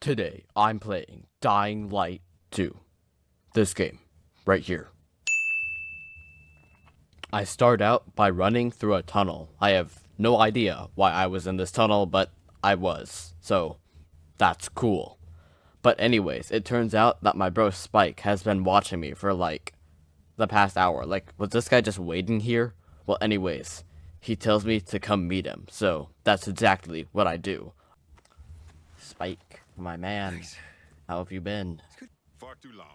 Today, I'm playing Dying Light 2. This game, right here. I start out by running through a tunnel. I have no idea why I was in this tunnel, but I was, so that's cool. But anyways, it turns out that my bro Spike has been watching me for the past hour. Was this guy just waiting here? Well, anyways, he tells me to come meet him, so that's exactly what I do. Spike, my man, how have you been? Far too long.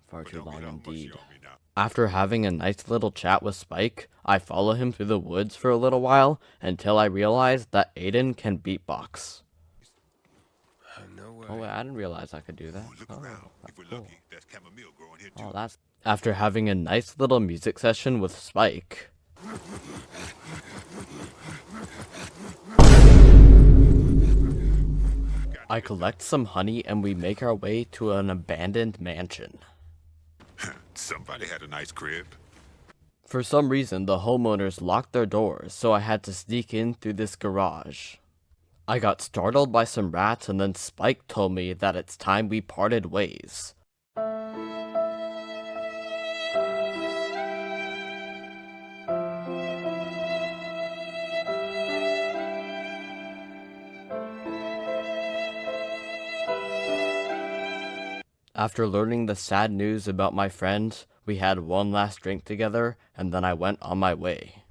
Far too long indeed. On me now. After having a nice little chat with Spike, I follow him through the woods for a little while until I realize that Aiden can beatbox. No way. Oh wait, I didn't realize I could do that. Look Oh, around. that's If we're cool. lucky, there's chamomile growing here too. Oh, that's... After having a nice little music session with Spike, I collect some honey and we make our way to an abandoned mansion. Somebody had a nice crib. For some reason, the homeowners locked their doors, so I had to sneak in through this garage. I got startled by some rats, and then Spike told me that it's time we parted ways. After learning the sad news about my friend, we had one last drink together, and then I went on my way.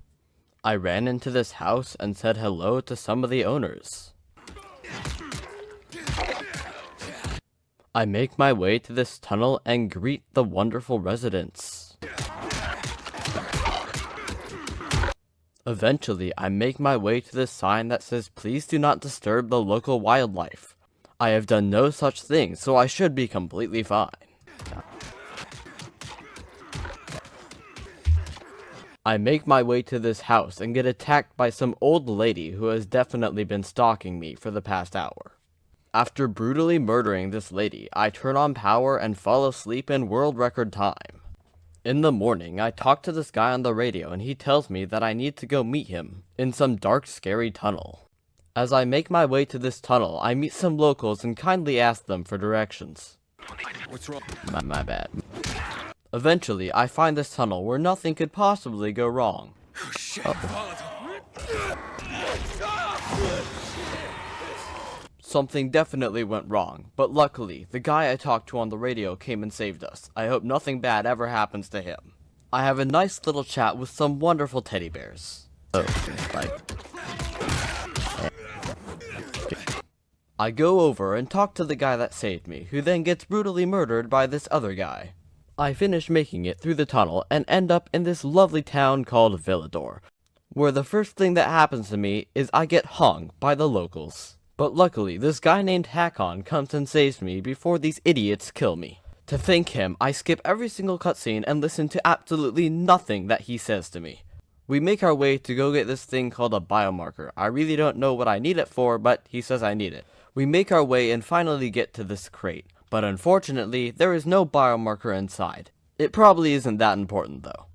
I ran into this house and said hello to some of the owners. I make my way to this tunnel and greet the wonderful residents. Eventually, I make my way to this sign that says, "Please do not disturb the local wildlife." I have done no such thing, so I should be completely fine. I make my way to this house and get attacked by some old lady who has definitely been stalking me for the past hour. After brutally murdering this lady, I turn on power and fall asleep in world record time. In the morning, I talk to this guy on the radio and he tells me that I need to go meet him in some dark, scary tunnel. As I make my way to this tunnel, I meet some locals and kindly ask them for directions. What's wrong? My bad. Eventually, I find this tunnel where nothing could possibly go wrong. Shit. Something definitely went wrong, but luckily, the guy I talked to on the radio came and saved us. I hope nothing bad ever happens to him. I have a nice little chat with some wonderful teddy bears. I go over and talk to the guy that saved me, who then gets brutally murdered by this other guy. I finish making it through the tunnel and end up in this lovely town called Villador, where the first thing that happens to me is I get hung by the locals. But luckily, this guy named Hakon comes and saves me before these idiots kill me. To thank him, I skip every single cutscene and listen to absolutely nothing that he says to me. We make our way to go get this thing called a biomarker. I really don't know what I need it for, but he says I need it. We make our way and finally get to this crate, but unfortunately, there is no biomarker inside. It probably isn't that important though.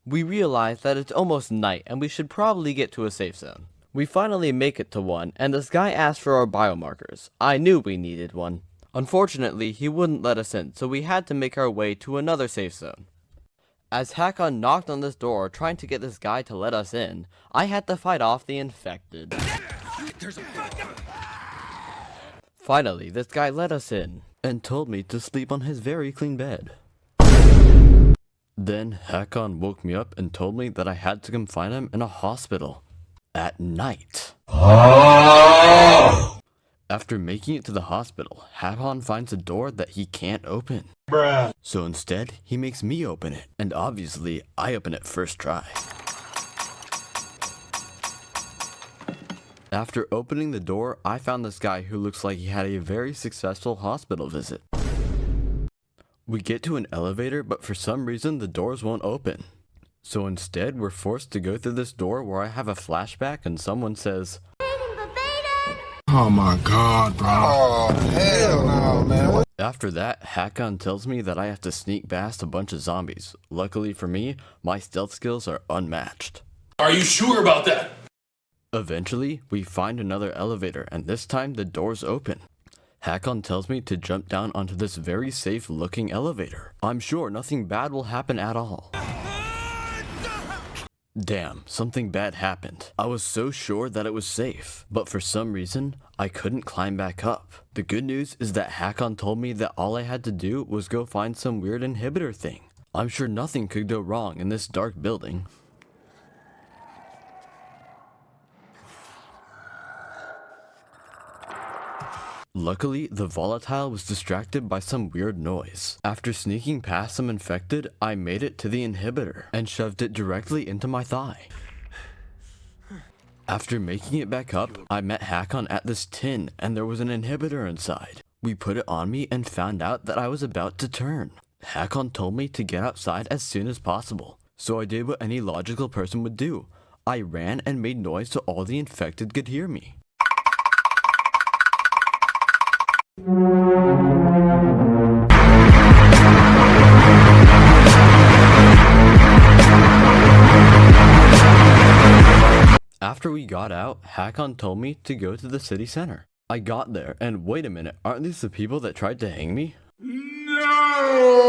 We realize that it's almost night and we should probably get to a safe zone. We finally make it to one, and this guy asked for our biomarkers. I knew we needed one. Unfortunately, he wouldn't let us in, so we had to make our way to another safe zone. As Hakon knocked on this door trying to get this guy to let us in, I had to fight off the infected. Finally, this guy let us in, and told me to sleep on his very clean bed. Then Hakon woke me up and told me that I had to come find him in a hospital. At night. After making it to the hospital, Hakon finds a door that he can't open. Bruh. So instead, he makes me open it, and obviously, I open it first try. After opening the door, I found this guy who looks like he had a very successful hospital visit. We get to an elevator, but for some reason, the doors won't open. So instead, we're forced to go through this door where I have a flashback and someone says, Oh my god, bro. Oh, hell no, man. After that, Hakon tells me that I have to sneak past a bunch of zombies. Luckily for me, my stealth skills are unmatched. Are you sure about that? Eventually, we find another elevator, and this time the doors open. Hakon tells me to jump down onto this very safe looking elevator. I'm sure nothing bad will happen at all. Damn, something bad happened. I was so sure that it was safe, but for some reason, I couldn't climb back up. The good news is that Hakon told me that all I had to do was go find some weird inhibitor thing. I'm sure nothing could go wrong in this dark building. Luckily, the volatile was distracted by some weird noise. After sneaking past some infected, I made it to the inhibitor and shoved it directly into my thigh. After making it back up, I met Hakon at this tin and there was an inhibitor inside. We put it on me and found out that I was about to turn. Hakon told me to get outside as soon as possible, so I did what any logical person would do. I ran and made noise so all the infected could hear me. After we got out, Hakon told me to go to the city center. I got there, and wait a minute, aren't these the people that tried to hang me? No!